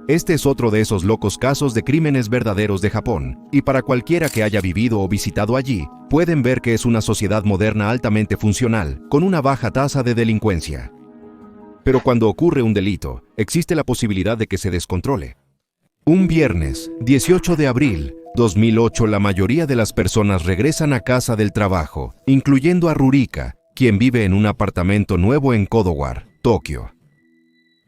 Este es otro de esos locos casos de crímenes verdaderos de Japón, y para cualquiera que haya vivido o visitado allí, pueden ver que es una sociedad moderna altamente funcional, con una baja tasa de delincuencia. Pero cuando ocurre un delito, existe la posibilidad de que se descontrole. Un viernes, 18 de abril, 2008, la mayoría de las personas regresan a casa del trabajo, incluyendo a Rurika, quien vive en un apartamento nuevo en Kodowar, Tokio.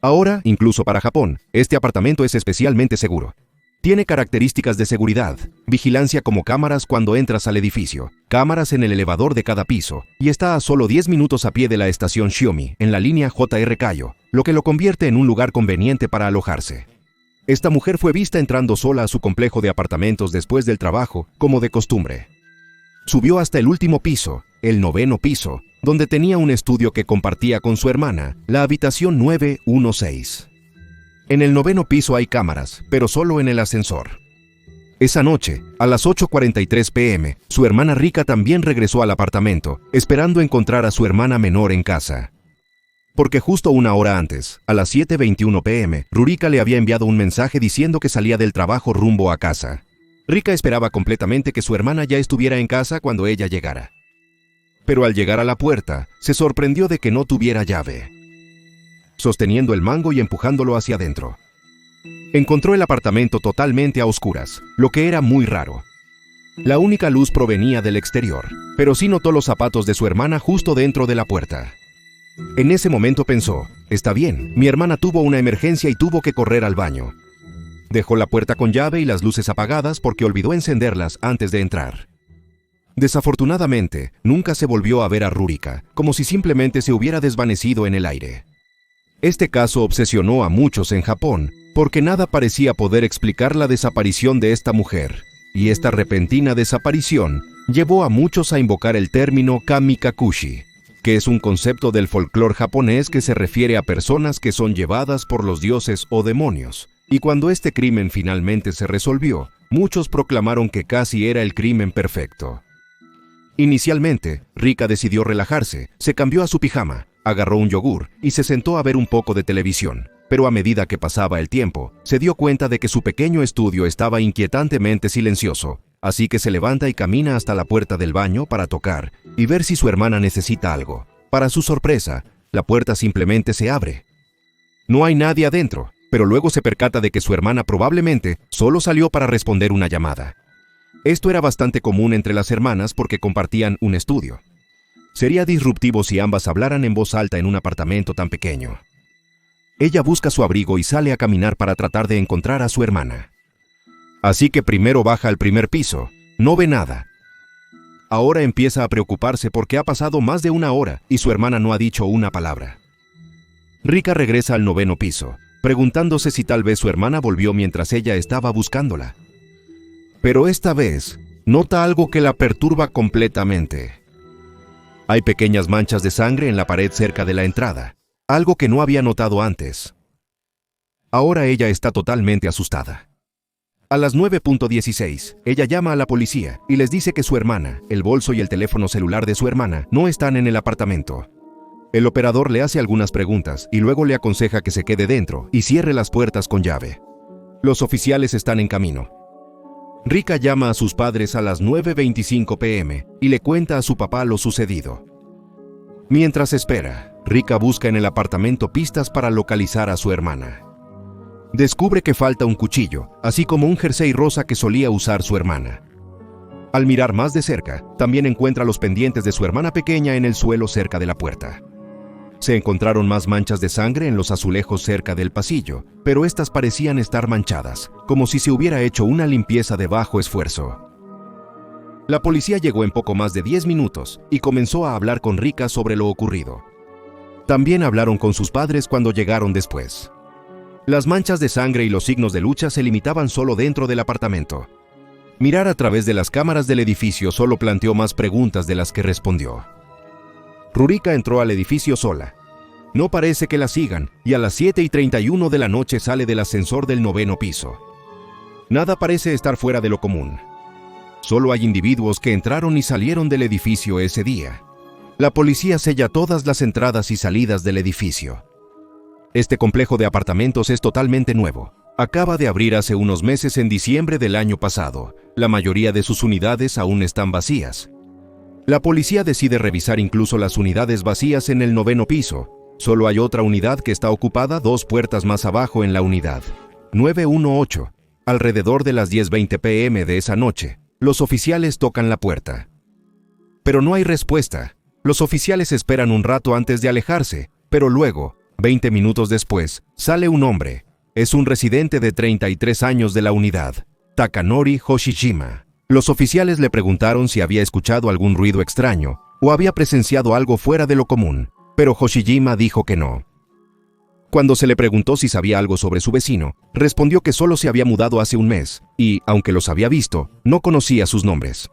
Ahora, incluso para Japón, este apartamento es especialmente seguro. Tiene características de seguridad, vigilancia como cámaras cuando entras al edificio, cámaras en el elevador de cada piso, y está a solo 10 minutos a pie de la estación Shiomi, en la línea JR Kayo, lo que lo convierte en un lugar conveniente para alojarse. Esta mujer fue vista entrando sola a su complejo de apartamentos después del trabajo, como de costumbre. Subió hasta el último piso, el 9º piso, donde tenía un estudio que compartía con su hermana, la habitación 916. En el 9º piso hay cámaras, pero solo en el ascensor. Esa noche, a las 8:43 p.m., su hermana Rika también regresó al apartamento, esperando encontrar a su hermana menor en casa. Porque justo una hora antes, a las 7:21 p.m., Rurika le había enviado un mensaje diciendo que salía del trabajo rumbo a casa. Rika esperaba completamente que su hermana ya estuviera en casa cuando ella llegara. Pero al llegar a la puerta, se sorprendió de que no tuviera llave. Sosteniendo el mango y empujándolo hacia adentro, encontró el apartamento totalmente a oscuras, lo que era muy raro. La única luz provenía del exterior, pero sí notó los zapatos de su hermana justo dentro de la puerta. En ese momento pensó, está bien, mi hermana tuvo una emergencia y tuvo que correr al baño. Dejó la puerta con llave y las luces apagadas porque olvidó encenderlas antes de entrar. Desafortunadamente, nunca se volvió a ver a Rurika, como si simplemente se hubiera desvanecido en el aire. Este caso obsesionó a muchos en Japón, porque nada parecía poder explicar la desaparición de esta mujer, y esta repentina desaparición llevó a muchos a invocar el término kamikakushi, que es un concepto del folclore japonés que se refiere a personas que son llevadas por los dioses o demonios, y cuando este crimen finalmente se resolvió, muchos proclamaron que casi era el crimen perfecto. Inicialmente, Rika decidió relajarse, se cambió a su pijama, agarró un yogur y se sentó a ver un poco de televisión, pero a medida que pasaba el tiempo, se dio cuenta de que su pequeño estudio estaba inquietantemente silencioso, así que se levanta y camina hasta la puerta del baño para tocar y ver si su hermana necesita algo. Para su sorpresa, la puerta simplemente se abre. No hay nadie adentro, pero luego se percata de que su hermana probablemente solo salió para responder una llamada. Esto era bastante común entre las hermanas porque compartían un estudio. Sería disruptivo si ambas hablaran en voz alta en un apartamento tan pequeño. Ella busca su abrigo y sale a caminar para tratar de encontrar a su hermana. Así que primero baja al primer piso, no ve nada. Ahora empieza a preocuparse porque ha pasado más de una hora y su hermana no ha dicho una palabra. Rika regresa al 9º piso, preguntándose si tal vez su hermana volvió mientras ella estaba buscándola. Pero esta vez, nota algo que la perturba completamente. Hay pequeñas manchas de sangre en la pared cerca de la entrada, algo que no había notado antes. Ahora ella está totalmente asustada. A las 9:16, ella llama a la policía y les dice que su hermana, el bolso y el teléfono celular de su hermana no están en el apartamento. El operador le hace algunas preguntas y luego le aconseja que se quede dentro y cierre las puertas con llave. Los oficiales están en camino. Rika llama a sus padres a las 9:25 p.m. y le cuenta a su papá lo sucedido. Mientras espera, Rika busca en el apartamento pistas para localizar a su hermana. Descubre que falta un cuchillo, así como un jersey rosa que solía usar su hermana. Al mirar más de cerca, también encuentra los pendientes de su hermana pequeña en el suelo cerca de la puerta. Se encontraron más manchas de sangre en los azulejos cerca del pasillo, pero estas parecían estar manchadas, como si se hubiera hecho una limpieza de bajo esfuerzo. La policía llegó en poco más de 10 minutos y comenzó a hablar con Rika sobre lo ocurrido. También hablaron con sus padres cuando llegaron después. Las manchas de sangre y los signos de lucha se limitaban solo dentro del apartamento. Mirar a través de las cámaras del edificio solo planteó más preguntas de las que respondió. Rurika entró al edificio sola. No parece que la sigan y a las 7:31 de la noche sale del ascensor del 9º piso. Nada parece estar fuera de lo común. Solo hay individuos que entraron y salieron del edificio ese día. La policía sella todas las entradas y salidas del edificio. Este complejo de apartamentos es totalmente nuevo. Acaba de abrir hace unos meses en diciembre del año pasado. La mayoría de sus unidades aún están vacías. La policía decide revisar incluso las unidades vacías en el 9º piso. Solo hay otra unidad que está ocupada 2 puertas más abajo en la unidad 918. Alrededor de las 10:20 p.m. de esa noche, los oficiales tocan la puerta. Pero no hay respuesta. Los oficiales esperan un rato antes de alejarse, pero luego, 20 minutos después, sale un hombre. Es un residente de 33 años de la unidad, Takanori Hoshijima. Los oficiales le preguntaron si había escuchado algún ruido extraño o había presenciado algo fuera de lo común, pero Hoshijima dijo que no. Cuando se le preguntó si sabía algo sobre su vecino, respondió que solo se había mudado hace un mes y, aunque los había visto, no conocía sus nombres.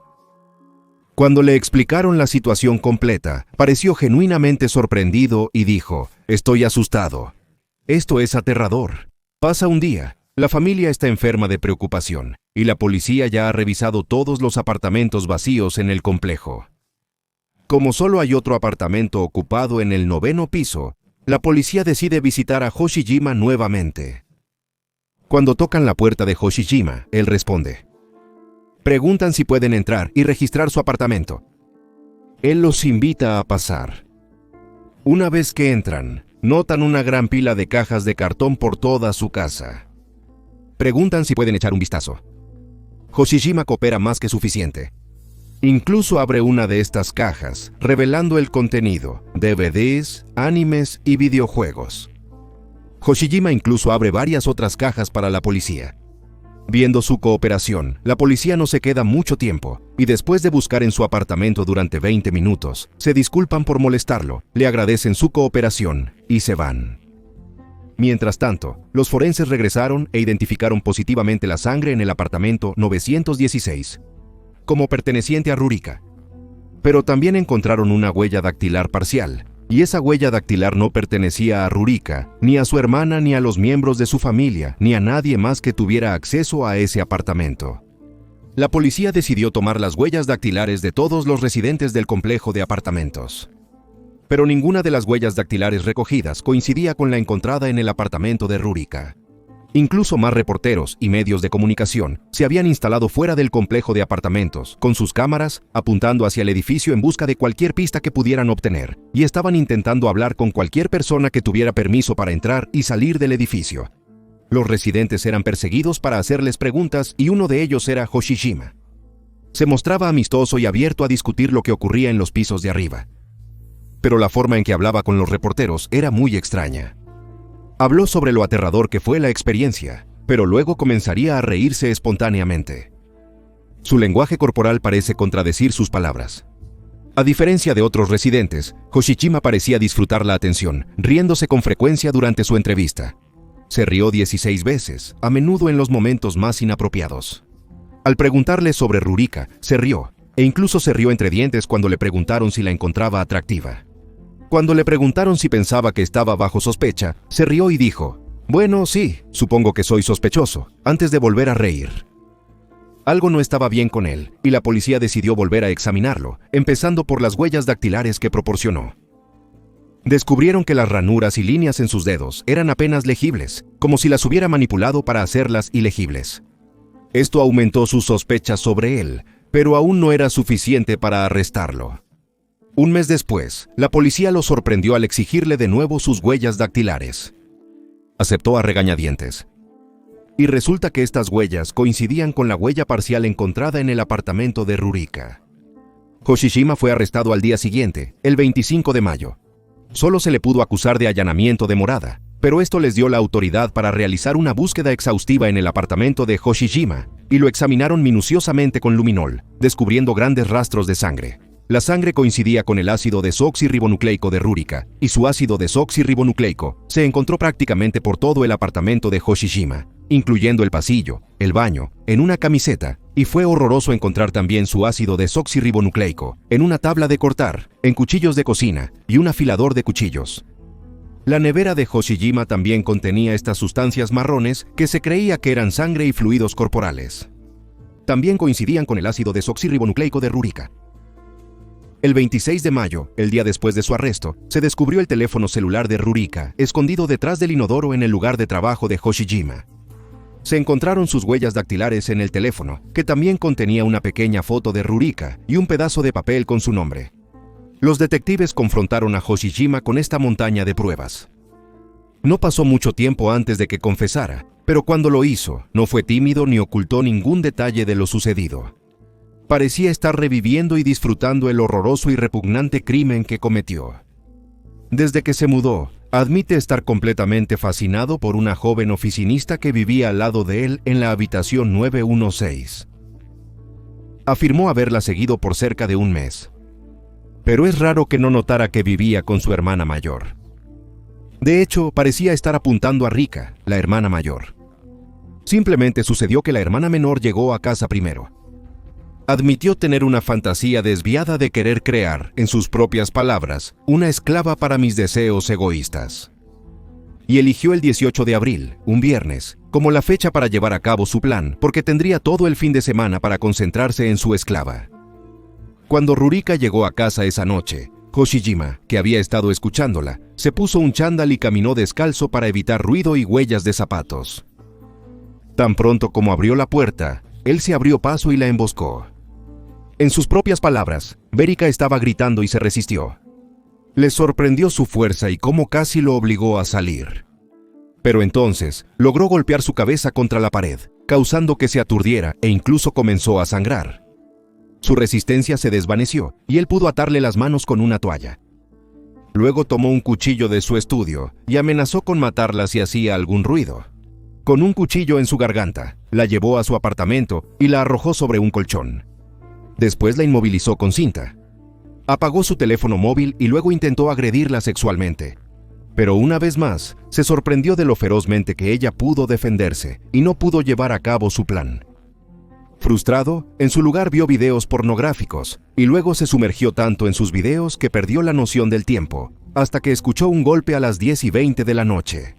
Cuando le explicaron la situación completa, pareció genuinamente sorprendido y dijo: «Estoy asustado. Esto es aterrador». Pasa un día, la familia está enferma de preocupación y la policía ya ha revisado todos los apartamentos vacíos en el complejo. Como solo hay otro apartamento ocupado en el 9º piso, la policía decide visitar a Hoshijima nuevamente. Cuando tocan la puerta de Hoshijima, él responde. Preguntan si pueden entrar y registrar su apartamento. Él los invita a pasar. Una vez que entran, notan una gran pila de cajas de cartón por toda su casa. Preguntan si pueden echar un vistazo. Hoshijima coopera más que suficiente. Incluso abre una de estas cajas, revelando el contenido: DVDs, animes y videojuegos. Hoshijima incluso abre varias otras cajas para la policía. Viendo su cooperación, la policía no se queda mucho tiempo, y después de buscar en su apartamento durante 20 minutos, se disculpan por molestarlo, le agradecen su cooperación y se van. Mientras tanto, los forenses regresaron e identificaron positivamente la sangre en el apartamento 916, como perteneciente a Rurika. Pero también encontraron una huella dactilar parcial, y esa huella dactilar no pertenecía a Rurika, ni a su hermana, ni a los miembros de su familia, ni a nadie más que tuviera acceso a ese apartamento. La policía decidió tomar las huellas dactilares de todos los residentes del complejo de apartamentos. Pero ninguna de las huellas dactilares recogidas coincidía con la encontrada en el apartamento de Rurika. Incluso más reporteros y medios de comunicación se habían instalado fuera del complejo de apartamentos, con sus cámaras apuntando hacia el edificio en busca de cualquier pista que pudieran obtener, y estaban intentando hablar con cualquier persona que tuviera permiso para entrar y salir del edificio. Los residentes eran perseguidos para hacerles preguntas y uno de ellos era Hoshijima. Se mostraba amistoso y abierto a discutir lo que ocurría en los pisos de arriba. Pero la forma en que hablaba con los reporteros era muy extraña. Habló sobre lo aterrador que fue la experiencia, pero luego comenzaría a reírse espontáneamente. Su lenguaje corporal parece contradecir sus palabras. A diferencia de otros residentes, Hoshijima parecía disfrutar la atención, riéndose con frecuencia durante su entrevista. Se rió 16 veces, a menudo en los momentos más inapropiados. Al preguntarle sobre Rurika, se rió, e incluso se rió entre dientes cuando le preguntaron si la encontraba atractiva. Cuando le preguntaron si pensaba que estaba bajo sospecha, se rió y dijo: «Bueno, sí, supongo que soy sospechoso», antes de volver a reír. Algo no estaba bien con él, y la policía decidió volver a examinarlo, empezando por las huellas dactilares que proporcionó. Descubrieron que las ranuras y líneas en sus dedos eran apenas legibles, como si las hubiera manipulado para hacerlas ilegibles. Esto aumentó sus sospechas sobre él, pero aún no era suficiente para arrestarlo. Un mes después, la policía lo sorprendió al exigirle de nuevo sus huellas dactilares. Aceptó a regañadientes. Y resulta que estas huellas coincidían con la huella parcial encontrada en el apartamento de Rurika. Hoshijima fue arrestado al día siguiente, el 25 de mayo. Solo se le pudo acusar de allanamiento de morada, pero esto les dio la autoridad para realizar una búsqueda exhaustiva en el apartamento de Hoshijima, y lo examinaron minuciosamente con luminol, descubriendo grandes rastros de sangre. La sangre coincidía con el ácido desoxirribonucleico de Rurika, y su ácido desoxirribonucleico se encontró prácticamente por todo el apartamento de Hoshijima, incluyendo el pasillo, el baño, en una camiseta, y fue horroroso encontrar también su ácido desoxirribonucleico en una tabla de cortar, en cuchillos de cocina y un afilador de cuchillos. La nevera de Hoshijima también contenía estas sustancias marrones que se creía que eran sangre y fluidos corporales. También coincidían con el ácido desoxirribonucleico de Rurika. El 26 de mayo, el día después de su arresto, se descubrió el teléfono celular de Rurika, escondido detrás del inodoro en el lugar de trabajo de Hoshijima. se encontraron sus huellas dactilares en el teléfono, que también contenía una pequeña foto de Rurika y un pedazo de papel con su nombre. Los detectives confrontaron a Hoshijima con esta montaña de pruebas. No pasó mucho tiempo antes de que confesara, pero cuando lo hizo, no fue tímido ni ocultó ningún detalle de lo sucedido. Parecía estar reviviendo y disfrutando el horroroso y repugnante crimen que cometió. Desde que se mudó, admite estar completamente fascinado por una joven oficinista que vivía al lado de él en la habitación 916. Afirmó haberla seguido por cerca de un mes. Pero es raro que no notara que vivía con su hermana mayor. De hecho, parecía estar apuntando a Rika, la hermana mayor. Simplemente sucedió que la hermana menor llegó a casa primero. Admitió tener una fantasía desviada de querer crear, en sus propias palabras, una esclava para mis deseos egoístas. Y eligió el 18 de abril, un viernes, como la fecha para llevar a cabo su plan, porque tendría todo el fin de semana para concentrarse en su esclava. Cuando Rurika llegó a casa esa noche, Hoshijima, que había estado escuchándola, se puso un chándal y caminó descalzo para evitar ruido y huellas de zapatos. Tan pronto como abrió la puerta, él se abrió paso y la emboscó. En sus propias palabras, Verika estaba gritando y se resistió. Le sorprendió su fuerza y cómo casi lo obligó a salir. Pero entonces, logró golpear su cabeza contra la pared, causando que se aturdiera e incluso comenzó a sangrar. Su resistencia se desvaneció y él pudo atarle las manos con una toalla. Luego tomó un cuchillo de su estudio y amenazó con matarla si hacía algún ruido. Con un cuchillo en su garganta, la llevó a su apartamento y la arrojó sobre un colchón. Después la inmovilizó con cinta. Apagó su teléfono móvil y luego intentó agredirla sexualmente. Pero una vez más, se sorprendió de lo ferozmente que ella pudo defenderse y no pudo llevar a cabo su plan. Frustrado, en su lugar vio videos pornográficos y luego se sumergió tanto en sus videos que perdió la noción del tiempo, hasta que escuchó un golpe a las 10:20 de la noche.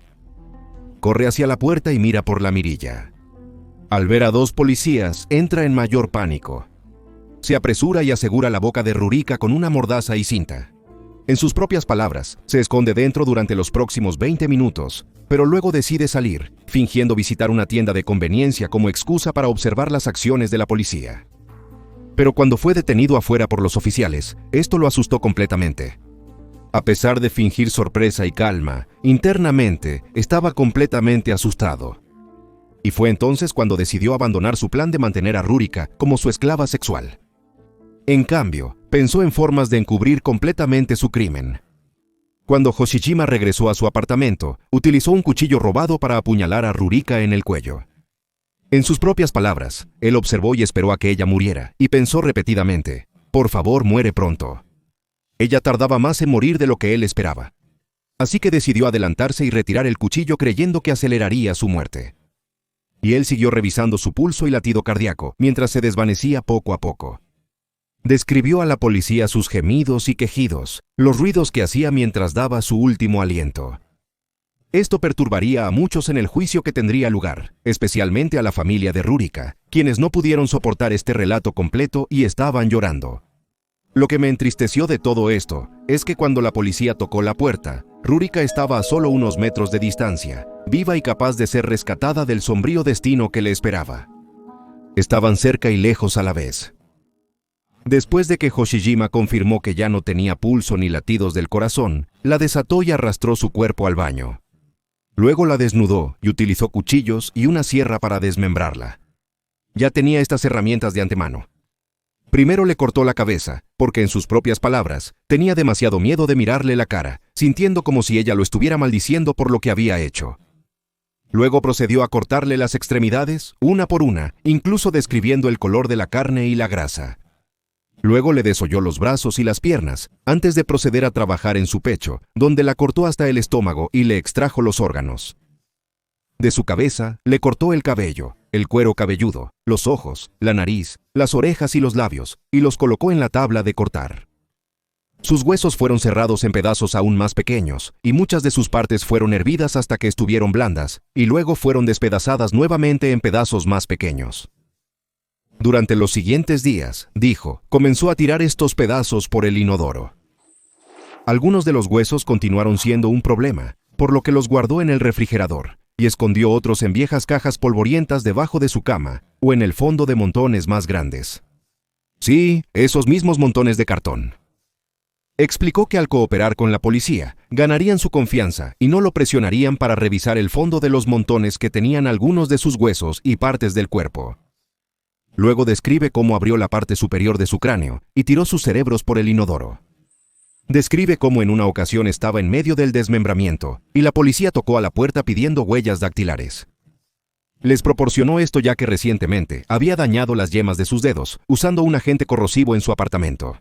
Corre hacia la puerta y mira por la mirilla. Al ver a dos policías, entra en mayor pánico. Se apresura y asegura la boca de Rurika con una mordaza y cinta. En sus propias palabras, se esconde dentro durante los próximos 20 minutos, pero luego decide salir, fingiendo visitar una tienda de conveniencia como excusa para observar las acciones de la policía. Pero cuando fue detenido afuera por los oficiales, esto lo asustó completamente. A pesar de fingir sorpresa y calma, internamente estaba completamente asustado. Y fue entonces cuando decidió abandonar su plan de mantener a Rurika como su esclava sexual. En cambio, pensó en formas de encubrir completamente su crimen. Cuando Hoshijima regresó a su apartamento, utilizó un cuchillo robado para apuñalar a Rurika en el cuello. En sus propias palabras, él observó y esperó a que ella muriera, y pensó repetidamente, «Por favor, muere pronto». Ella tardaba más en morir de lo que él esperaba. Así que decidió adelantarse y retirar el cuchillo creyendo que aceleraría su muerte. Y él siguió revisando su pulso y latido cardíaco, mientras se desvanecía poco a poco. Describió a la policía sus gemidos y quejidos, los ruidos que hacía mientras daba su último aliento. Esto perturbaría a muchos en el juicio que tendría lugar, especialmente a la familia de Rurika, quienes no pudieron soportar este relato completo y estaban llorando. Lo que me entristeció de todo esto es que cuando la policía tocó la puerta, Rurika estaba a solo unos metros de distancia, viva y capaz de ser rescatada del sombrío destino que le esperaba. Estaban cerca y lejos a la vez. Después de que Hoshijima confirmó que ya no tenía pulso ni latidos del corazón, la desató y arrastró su cuerpo al baño. Luego la desnudó y utilizó cuchillos y una sierra para desmembrarla. Ya tenía estas herramientas de antemano. Primero le cortó la cabeza, porque en sus propias palabras, tenía demasiado miedo de mirarle la cara, sintiendo como si ella lo estuviera maldiciendo por lo que había hecho. Luego procedió a cortarle las extremidades, una por una, incluso describiendo el color de la carne y la grasa. Luego le desolló los brazos y las piernas, antes de proceder a trabajar en su pecho, donde la cortó hasta el estómago y le extrajo los órganos. De su cabeza, le cortó el cabello, el cuero cabelludo, los ojos, la nariz, las orejas y los labios, y los colocó en la tabla de cortar. Sus huesos fueron cerrados en pedazos aún más pequeños, y muchas de sus partes fueron hervidas hasta que estuvieron blandas, y luego fueron despedazadas nuevamente en pedazos más pequeños. Durante los siguientes días, dijo, comenzó a tirar estos pedazos por el inodoro. Algunos de los huesos continuaron siendo un problema, por lo que los guardó en el refrigerador, y escondió otros en viejas cajas polvorientas debajo de su cama o en el fondo de montones más grandes. Sí, esos mismos montones de cartón. Explicó que al cooperar con la policía, ganarían su confianza y no lo presionarían para revisar el fondo de los montones que tenían algunos de sus huesos y partes del cuerpo. Luego describe cómo abrió la parte superior de su cráneo y tiró sus cerebros por el inodoro. Describe cómo en una ocasión estaba en medio del desmembramiento y la policía tocó a la puerta pidiendo huellas dactilares. Les proporcionó esto ya que recientemente había dañado las yemas de sus dedos usando un agente corrosivo en su apartamento.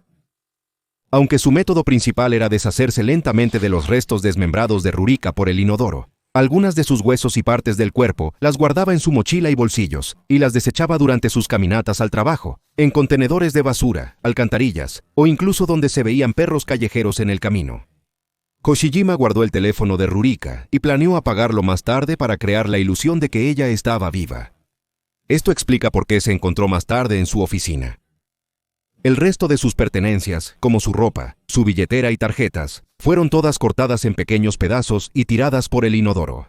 Aunque su método principal era deshacerse lentamente de los restos desmembrados de Rurika por el inodoro, algunas de sus huesos y partes del cuerpo las guardaba en su mochila y bolsillos y las desechaba durante sus caminatas al trabajo, en contenedores de basura, alcantarillas o incluso donde se veían perros callejeros en el camino. Hoshijima guardó el teléfono de Rurika y planeó apagarlo más tarde para crear la ilusión de que ella estaba viva. Esto explica por qué se encontró más tarde en su oficina. El resto de sus pertenencias, como su ropa, su billetera y tarjetas, fueron todas cortadas en pequeños pedazos y tiradas por el inodoro.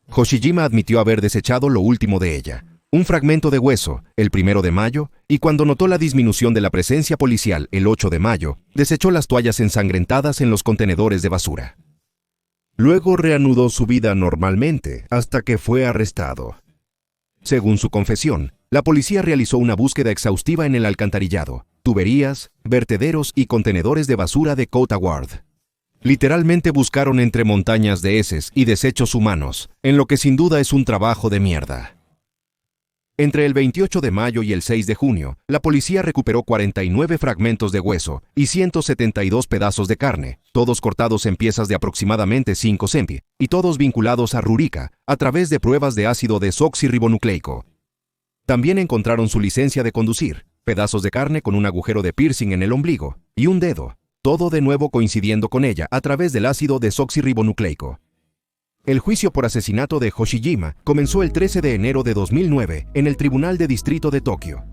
Hoshijima admitió haber desechado lo último de ella, un fragmento de hueso, el 1 de mayo, y cuando notó la disminución de la presencia policial el 8 de mayo, desechó las toallas ensangrentadas en los contenedores de basura. Luego reanudó su vida normalmente hasta que fue arrestado. Según su confesión, la policía realizó una búsqueda exhaustiva en el alcantarillado, tuberías, vertederos y contenedores de basura de Kota Ward. Literalmente buscaron entre montañas de heces y desechos humanos, en lo que sin duda es un trabajo de mierda. Entre el 28 de mayo y el 6 de junio, la policía recuperó 49 fragmentos de hueso y 172 pedazos de carne, todos cortados en piezas de aproximadamente 5 cm, y todos vinculados a Rurika a través de pruebas de ácido desoxirribonucleico. También encontraron su licencia de conducir, pedazos de carne con un agujero de piercing en el ombligo y un dedo, todo de nuevo coincidiendo con ella a través del ácido desoxirribonucleico. El juicio por asesinato de Hoshijima comenzó el 13 de enero de 2009 en el Tribunal de Distrito de Tokio.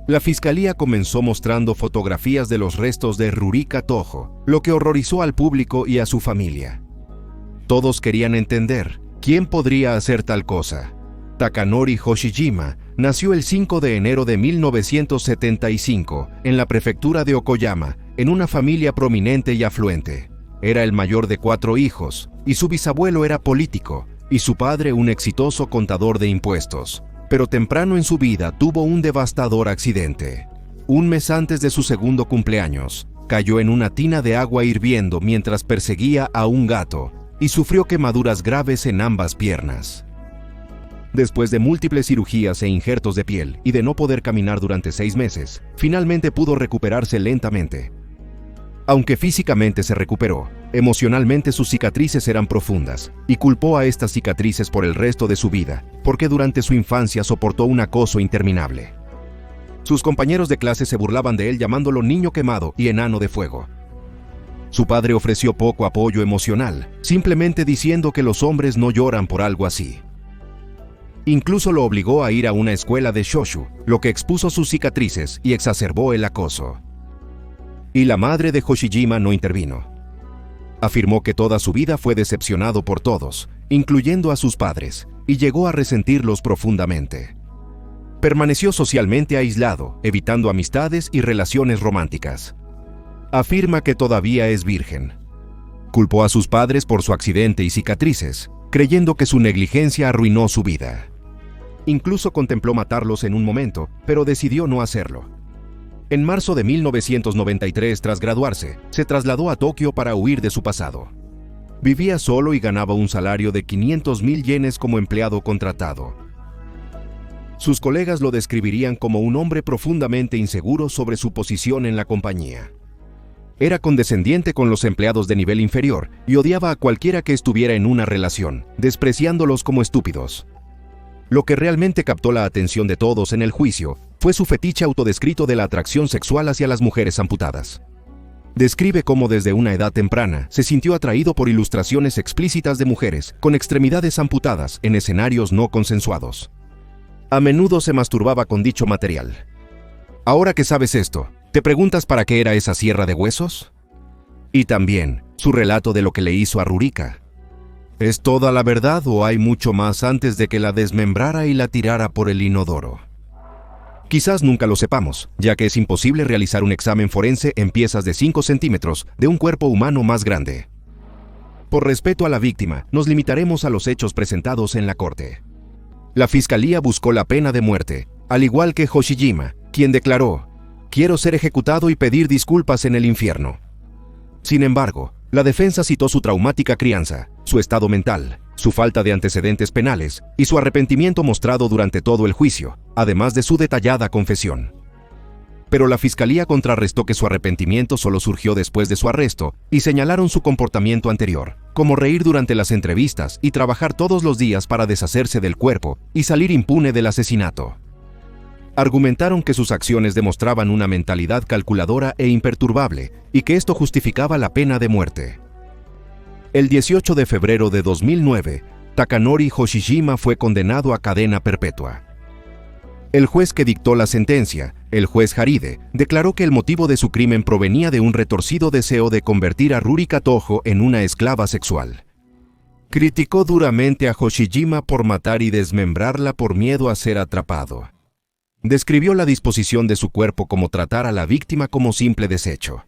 La fiscalía comenzó mostrando fotografías de los restos de Rurika Toho, lo que horrorizó al público y a su familia. Todos querían entender quién podría hacer tal cosa. Takanori Hoshijima nació el 5 de enero de 1975 en la prefectura de Okoyama, en una familia prominente y afluente. Era el mayor de 4 hijos, y su bisabuelo era político, y su padre un exitoso contador de impuestos. Pero temprano en su vida tuvo un devastador accidente. Un mes antes de su segundo cumpleaños, cayó en una tina de agua hirviendo mientras perseguía a un gato, y sufrió quemaduras graves en ambas piernas. Después de múltiples cirugías e injertos de piel y de no poder caminar durante 6 meses, finalmente pudo recuperarse lentamente. Aunque físicamente se recuperó, emocionalmente sus cicatrices eran profundas y culpó a estas cicatrices por el resto de su vida, porque durante su infancia soportó un acoso interminable. Sus compañeros de clase se burlaban de él llamándolo niño quemado y enano de fuego. Su padre ofreció poco apoyo emocional, simplemente diciendo que los hombres no lloran por algo así. Incluso lo obligó a ir a una escuela de shoshu, lo que expuso sus cicatrices y exacerbó el acoso. Y la madre de Hoshijima no intervino. Afirmó que toda su vida fue decepcionado por todos, incluyendo a sus padres, y llegó a resentirlos profundamente. Permaneció socialmente aislado, evitando amistades y relaciones románticas. Afirma que todavía es virgen. Culpó a sus padres por su accidente y cicatrices, creyendo que su negligencia arruinó su vida. Incluso contempló matarlos en un momento, pero decidió no hacerlo. En marzo de 1993, tras graduarse, se trasladó a Tokio para huir de su pasado. Vivía solo y ganaba un salario de 500,000 yenes como empleado contratado. Sus colegas lo describirían como un hombre profundamente inseguro sobre su posición en la compañía. Era condescendiente con los empleados de nivel inferior y odiaba a cualquiera que estuviera en una relación, despreciándolos como estúpidos. Lo que realmente captó la atención de todos en el juicio fue su fetiche autodescrito de la atracción sexual hacia las mujeres amputadas. Describe cómo desde una edad temprana se sintió atraído por ilustraciones explícitas de mujeres con extremidades amputadas en escenarios no consensuados. A menudo se masturbaba con dicho material. Ahora que sabes esto, ¿te preguntas para qué era esa sierra de huesos? Y también su relato de lo que le hizo a Rurika. ¿Es toda la verdad o hay mucho más antes de que la desmembrara y la tirara por el inodoro? Quizás nunca lo sepamos, ya que es imposible realizar un examen forense en piezas de 5 centímetros de un cuerpo humano más grande. Por respeto a la víctima, nos limitaremos a los hechos presentados en la corte. La fiscalía buscó la pena de muerte, al igual que Hoshijima, quien declaró: «Quiero ser ejecutado y pedir disculpas en el infierno». Sin embargo, la defensa citó su traumática crianza, su estado mental, su falta de antecedentes penales y su arrepentimiento mostrado durante todo el juicio, además de su detallada confesión. Pero la fiscalía contrarrestó que su arrepentimiento solo surgió después de su arresto y señalaron su comportamiento anterior, como reír durante las entrevistas y trabajar todos los días para deshacerse del cuerpo y salir impune del asesinato. Argumentaron que sus acciones demostraban una mentalidad calculadora e imperturbable y que esto justificaba la pena de muerte. El 18 de febrero de 2009, Takanori Hoshijima fue condenado a cadena perpetua. El juez que dictó la sentencia, el juez Haride, declaró que el motivo de su crimen provenía de un retorcido deseo de convertir a Rurika Toho en una esclava sexual. Criticó duramente a Hoshijima por matar y desmembrarla por miedo a ser atrapado. Describió la disposición de su cuerpo como tratar a la víctima como simple desecho.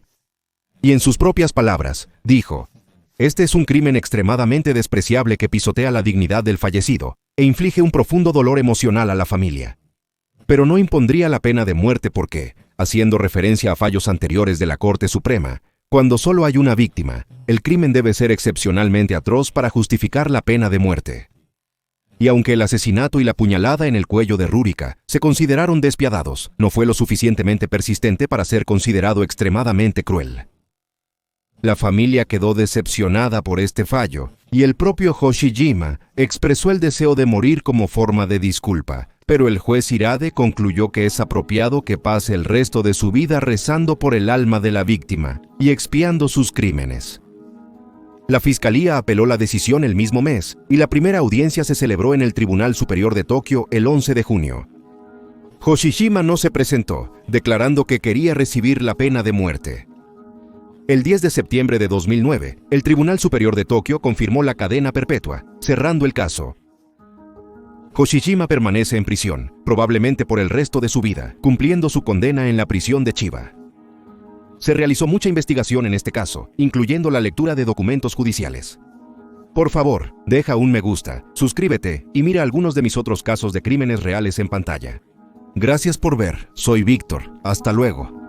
Y en sus propias palabras, dijo: «Este es un crimen extremadamente despreciable que pisotea la dignidad del fallecido e inflige un profundo dolor emocional a la familia. Pero no impondría la pena de muerte porque, haciendo referencia a fallos anteriores de la Corte Suprema, cuando solo hay una víctima, el crimen debe ser excepcionalmente atroz para justificar la pena de muerte». Y aunque el asesinato y la puñalada en el cuello de Rurika se consideraron despiadados, no fue lo suficientemente persistente para ser considerado extremadamente cruel. La familia quedó decepcionada por este fallo, y el propio Hoshijima expresó el deseo de morir como forma de disculpa, pero el juez Hirade concluyó que es apropiado que pase el resto de su vida rezando por el alma de la víctima y expiando sus crímenes. La fiscalía apeló la decisión el mismo mes, y la primera audiencia se celebró en el Tribunal Superior de Tokio el 11 de junio. Hoshijima no se presentó, declarando que quería recibir la pena de muerte. El 10 de septiembre de 2009, el Tribunal Superior de Tokio confirmó la cadena perpetua, cerrando el caso. Hoshijima permanece en prisión, probablemente por el resto de su vida, cumpliendo su condena en la prisión de Chiba. Se realizó mucha investigación en este caso, incluyendo la lectura de documentos judiciales. Por favor, deja un me gusta, suscríbete y mira algunos de mis otros casos de crímenes reales en pantalla. Gracias por ver, soy Víctor, hasta luego.